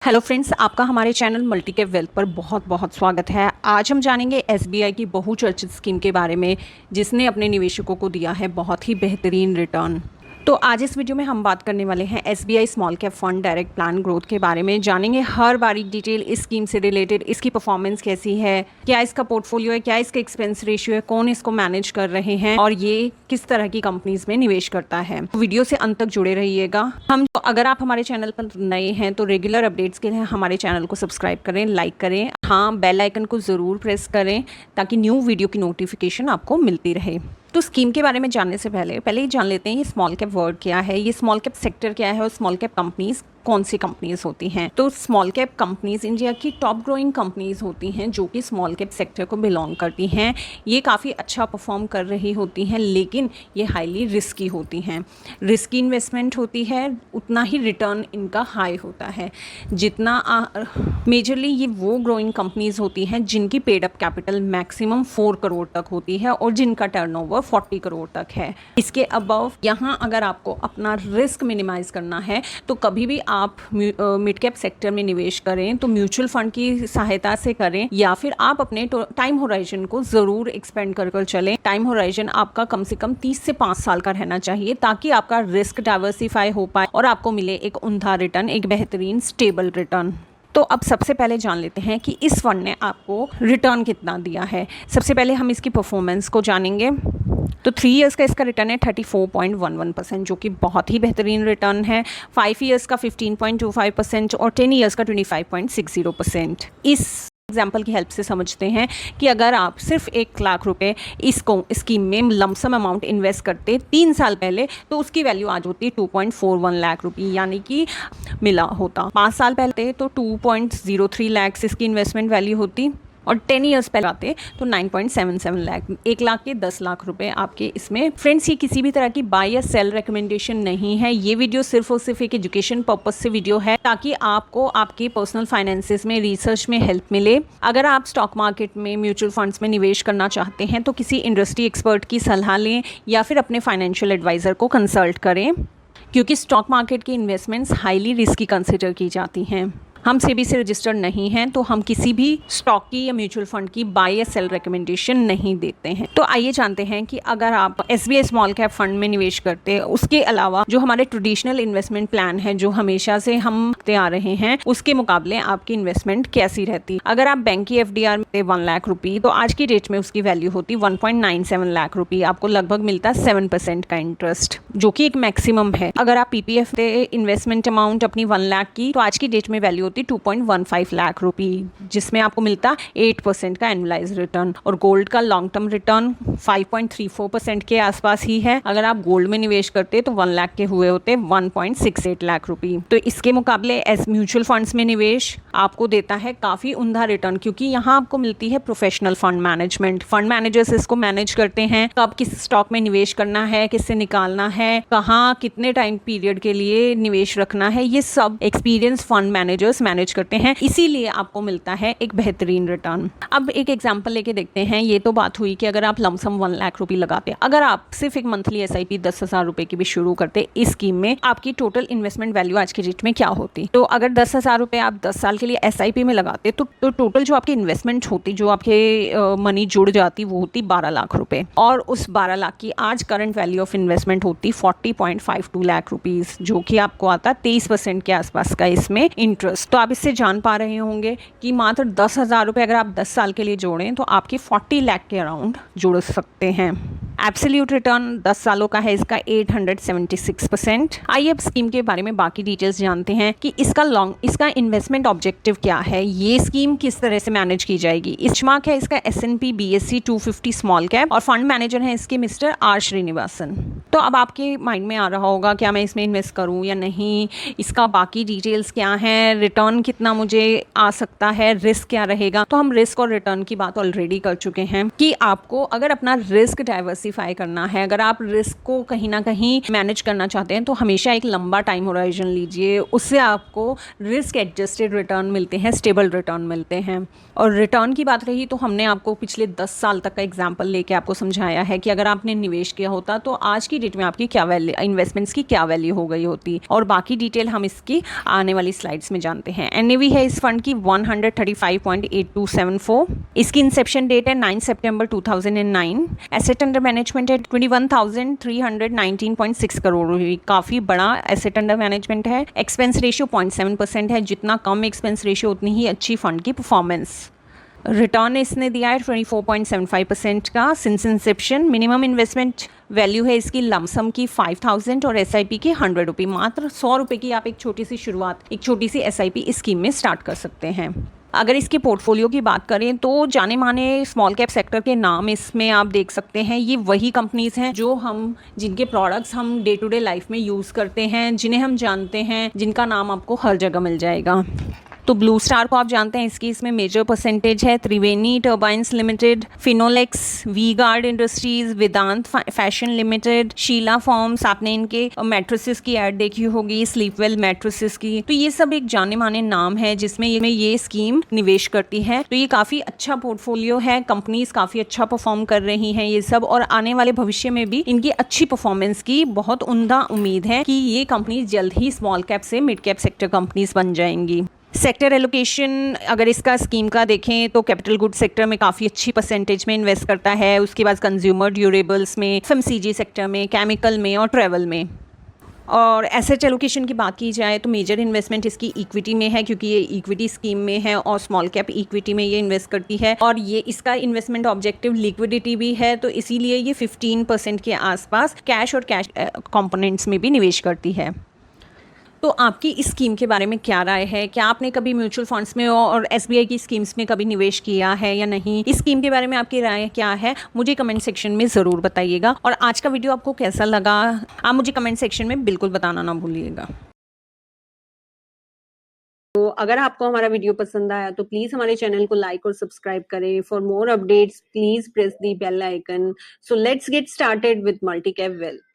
Hello friends, आपका हमारे channel multicap wealth पर बहुत बहुत स्वागत है। आज हम जानेंगे एसबीआई की बहुचर्चित स्कीम के बारे में, जिसने अपने निवेशकों को दिया है बहुत ही बेहतरीन रिटर्न। तो आज इस वीडियो में हम बात करने वाले हैं SBI small cap fund direct plan growth के बारे में। जानेंगे हर बारीक डिटेल इस स्कीम से रिलेटेड, इसकी परफॉर्मेंस कैसी है, क्या इसका पोर्टफोलियो है, क्या इसका एक्सपेंस रेशियो है, कौन इसको मैनेज कर रहे हैं और ये किस तरह की कंपनीज में निवेश करता है। तो वीडियो से अंत तक जुड़े रहिएगा। अगर आप हमारे चैनल पर नए हैं तो रेगुलर अपडेट्स के लिए हमारे चैनल को सब्सक्राइब करें, लाइक करें, हाँ बेल आइकन को ज़रूर प्रेस करें ताकि न्यू वीडियो की नोटिफिकेशन आपको मिलती रहे। तो स्कीम के बारे में जानने से पहले ही जान लेते हैं ये स्मॉल कैप वर्ड क्या है, ये स्मॉल कैप सेक्टर क्या है और स्मॉल कैप कंपनीज कौन सी कंपनीज होती हैं। तो स्मॉल कैप कंपनीज इंडिया की टॉप ग्रोइंग कंपनीज होती हैं जो कि स्मॉल कैप सेक्टर को बिलोंग करती हैं। ये काफ़ी अच्छा परफॉर्म कर रही होती हैं, लेकिन ये हाईली रिस्की होती हैं। रिस्की इन्वेस्टमेंट होती है, उतना ही रिटर्न इनका हाई होता है। जितना मेजरली ये वो ग्रोइंग कंपनीज होती हैं जिनकी paid up capital maximum 4 crore तक होती है और जिनका टर्नओवर 40 करोड़ तक है। इसके अबव यहाँ अगर आपको अपना रिस्क मिनिमाइज करना है तो कभी भी आप मिड कैप सेक्टर में निवेश करें तो म्यूचुअल फंड की सहायता से करें, या फिर आप अपने टाइम होराइजन को ज़रूर एक्सपेंड कर चलें। टाइम होराइजन आपका कम से कम 30 से 5 साल का रहना चाहिए ताकि आपका रिस्क डाइवर्सिफाई हो पाए और आपको मिले एक उम्दा रिटर्न, एक बेहतरीन स्टेबल रिटर्न। तो अब सबसे पहले जान लेते हैं कि इस फंड ने आपको रिटर्न कितना दिया है। सबसे पहले हम इसकी परफॉर्मेंस को जानेंगे। तो 3 इयर्स का इसका रिटर्न है 34.11%, जो कि बहुत ही बेहतरीन रिटर्न है। 5 इयर्स का 15.25% और 10 इयर्स का 25.60%। इस एग्जाम्पल की हेल्प से समझते हैं कि अगर आप सिर्फ 1 लाख रुपए इसको स्कीम में लमसम अमाउंट इन्वेस्ट करते 3 साल पहले, तो उसकी वैल्यू आज होती है 2.41 लाख रुपये, यानी कि मिला होता। 5 साल पहले तो 2.03 लाख इसकी इन्वेस्टमेंट वैल्यू होती और 10 इयर्स पहले आते तो 9.77 लाख, 1 लाख के 10 लाख रुपए आपके इसमें। फ्रेंड्स, ये किसी भी तरह की बाय या सेल रिकमेंडेशन नहीं है। ये वीडियो सिर्फ और सिर्फ एक एजुकेशन पर्पज से वीडियो है ताकि आपको आपके पर्सनल फाइनेंसेस में, रिसर्च में हेल्प मिले। अगर आप स्टॉक मार्केट में, म्यूचुअल फंड्स में निवेश करना चाहते हैं तो किसी इंडस्ट्री एक्सपर्ट की सलाह लें या फिर अपने फाइनेंशियल एडवाइज़र को कंसल्ट करें, क्योंकि स्टॉक मार्केट की इन्वेस्टमेंट्स हाईली रिस्की कंसिडर की जाती हैं। हम सेबी से रजिस्टर्ड नहीं हैं तो हम किसी भी स्टॉक की या म्यूचुअल फंड की बाय या सेल रिकमेंडेशन नहीं देते हैं। तो आइए जानते हैं कि अगर आप एसबीआई स्मॉल कैप फंड में निवेश करते हैं, उसके अलावा जो हमारे ट्रेडिशनल इन्वेस्टमेंट प्लान है जो हमेशा से हम करते आ रहे हैं, उसके मुकाबले आपकी इन्वेस्टमेंट कैसी रहती। अगर आप बैंक की एफडीआर में 1 लाख रुपये, तो आज की डेट में उसकी वैल्यू होती 1.97 लाख रुपये। आपको लगभग मिलता 7% का इंटरेस्ट, जो कि एक मैक्सिमम है। अगर आप पीपीएफ से इन्वेस्टमेंट अमाउंट अपनी 1 लाख की, तो आज की डेट में वैल्यू 2.15 लाख रुपये, जिसमें आपको मिलता 8% का एनुअलाइज रिटर्न। और गोल्ड का लॉन्ग टर्म रिटर्न 5.34% के आसपास ही है। अगर आप गोल्ड में निवेश करते तो 1 लाख के हुए होते 1.68 लाख रुपये। तो इसके मुकाबले एस म्यूचुअल फंड्स में निवेश आपको देता है काफ़ी उम्दा रिटर्न, क्योंकि यहाँ आपको मिलती है professional fund management. Fund managers इसको मैनेज करते हैं, कब किस स्टॉक में निवेश करना है, किससे निकालना है, कहाँ कितने टाइम पीरियड के लिए निवेश रखना है, ये सब एक्सपीरियंस फंड मैनेजर्स मैनेज करते हैं। इसीलिए आपको मिलता है एक बेहतरीन रिटर्न। अब एक एग्जांपल लेके देखते हैं। ये तो बात हुई कि अगर आप लमसम 1 लाख रुपए लगाते, अगर आप सिर्फ एक मंथली एसआईपी 10,000 रुपए की भी शुरू करते इस स्कीम में, आपकी टोटल इन्वेस्टमेंट वैल्यू आज के डेट में क्या होती। तो अगर 10,000 रुपए आप 10 साल के लिए एसआईपी में लगाते तो टोटल जो आपकी इन्वेस्टमेंट होती, जो आपके मनी जुड़ जाती, वो होती 12 लाख रुपए। और उस 12 लाख की आज करंट वैल्यू ऑफ इन्वेस्टमेंट होती 40.52 लाख रुपीज, जो कि आपको आता 23% के आसपास का इसमें इंटरेस्ट। तो आप इससे जान पा रहे होंगे कि मात्र 10,000 रुपये अगर आप 10 साल के लिए जोड़ें तो आपके 40 लाख के अराउंड जुड़ सकते हैं। एब्सोल्यूट रिटर्न 10 सालों का है इसका 876%। आइए अब स्कीम के बारे में बाकी डिटेल्स जानते हैं कि इसका इन्वेस्टमेंट ऑब्जेक्टिव क्या है, ये स्कीम किस तरह से मैनेज की जाएगी। इस्मार्क है इसका S&P BSE 250 स्मॉल कैप और फंड मैनेजर है इसके मिस्टर आर श्रीनिवासन। तो अब आपके माइंड में आ रहा होगा क्या मैं इसमें इन्वेस्ट करूं या नहीं, इसका बाकी डिटेल्स क्या हैं, रिटर्न कितना मुझे आ सकता है, रिस्क क्या रहेगा। तो हम रिस्क और रिटर्न की बात ऑलरेडी कर चुके हैं कि आपको अगर अपना रिस्क डाइवर्सिफाई डाइवर्सिफाई करना है, अगर आप रिस्क को कहीं ना कहीं मैनेज करना चाहते हैं तो हमेशा एक लंबा टाइम होराइजन लीजिए, उससे आपको रिस्क एडजस्टेड रिटर्न मिलते हैं, स्टेबल रिटर्न मिलते हैं। और रिटर्न की बात रही तो हमने आपको पिछले 10 साल तक का एग्जाम्पल लेके आपको समझाया है कि अगर आपने निवेश किया होता तो आज की डेट में आपकी क्या वैल्यू, इन्वेस्टमेंट्स की क्या वैल्यू हो गई होती, और बाकी डिटेल हम इसकी आने वाली स्लाइड्स में जानते हैं। एनएवी है इस फंड की 135.8274। इसकी इंसेप्शन डेट है 9 सितंबर 2009। एसेट अंडर मैनेजमेंट है 21,319.6 करोड़ रुपये, काफ़ी बड़ा एसेट अंडर मैनेजमेंट है। एक्सपेंस रेशियो 0.7% है, जितना कम एक्सपेंस रेशियो उतनी ही अच्छी फंड की परफॉर्मेंस। रिटर्न इसने दिया है 24.75% का since Inception. Minimum investment value है इसकी लमसम की 5,000 और एसआईपी की 100 रुपये। मात्र 100 रुपये की आप एक छोटी सी शुरुआत, एक छोटी सी एसआईपी स्कीम में स्टार्ट कर सकते हैं। अगर इसके पोर्टफोलियो की बात करें तो जाने माने स्मॉल कैप सेक्टर के नाम इसमें आप देख सकते हैं। ये वही कंपनीज हैं जो जिनके प्रोडक्ट्स हम डे टू डे लाइफ में यूज़ करते हैं, जिन्हें हम जानते हैं, जिनका नाम आपको हर जगह मिल जाएगा। तो ब्लू स्टार को आप जानते हैं, इसकी इसमें मेजर परसेंटेज है। Triveni turbines limited, Finolex, V Guard industries, Vedant fashion limited, Sheela foams, आपने इनके मैट्रेसेस की ऐड देखी होगी, स्लीपवेल मैट्रेसेस की। तो ये सब एक जाने माने नाम है जिसमें ये स्कीम निवेश करती है। तो ये काफ़ी अच्छा पोर्टफोलियो है, कंपनीज काफ़ी अच्छा परफॉर्म कर रही हैं ये सब, और आने वाले भविष्य में भी इनकी अच्छी परफॉर्मेंस की बहुत उम्दा उम्मीद है कि ये कंपनीज जल्द ही स्मॉल कैप से मिड कैप सेक्टर कंपनीज बन जाएंगी। सेक्टर एलोकेशन अगर इसका स्कीम का देखें तो कैपिटल गुड सेक्टर में काफ़ी अच्छी परसेंटेज में इन्वेस्ट करता है, उसके बाद कंज्यूमर ड्यूरेबल्स में, एफएमसीजी सेक्टर में, केमिकल में और ट्रैवल में। और एसेट एलोकेशन की बात की जाए तो मेजर इन्वेस्टमेंट इसकी इक्विटी में है, क्योंकि ये इक्विटी स्कीम में है और स्मॉल कैप इक्विटी में ये इन्वेस्ट करती है, और ये इसका इन्वेस्टमेंट ऑब्जेक्टिव लिक्विडिटी भी है, तो इसीलिए ये 15% के आसपास कैश और कैश कंपोनेंट्स में भी निवेश करती है। तो आपकी इस स्कीम के बारे में क्या राय है? क्या आपने कभी म्यूचुअल फंड्स में और एसबीआई की स्कीम्स में कभी निवेश किया है या नहीं? इस स्कीम के बारे में आपकी राय क्या है, मुझे कमेंट सेक्शन में ज़रूर बताइएगा। और आज का वीडियो आपको कैसा लगा आप मुझे कमेंट सेक्शन में बिल्कुल बताना ना भूलिएगा। तो अगर आपको हमारा वीडियो पसंद आया तो प्लीज़ हमारे चैनल को लाइक और सब्सक्राइब करें। For more updates please press the bell icon. So let's get started with multi cap wealth.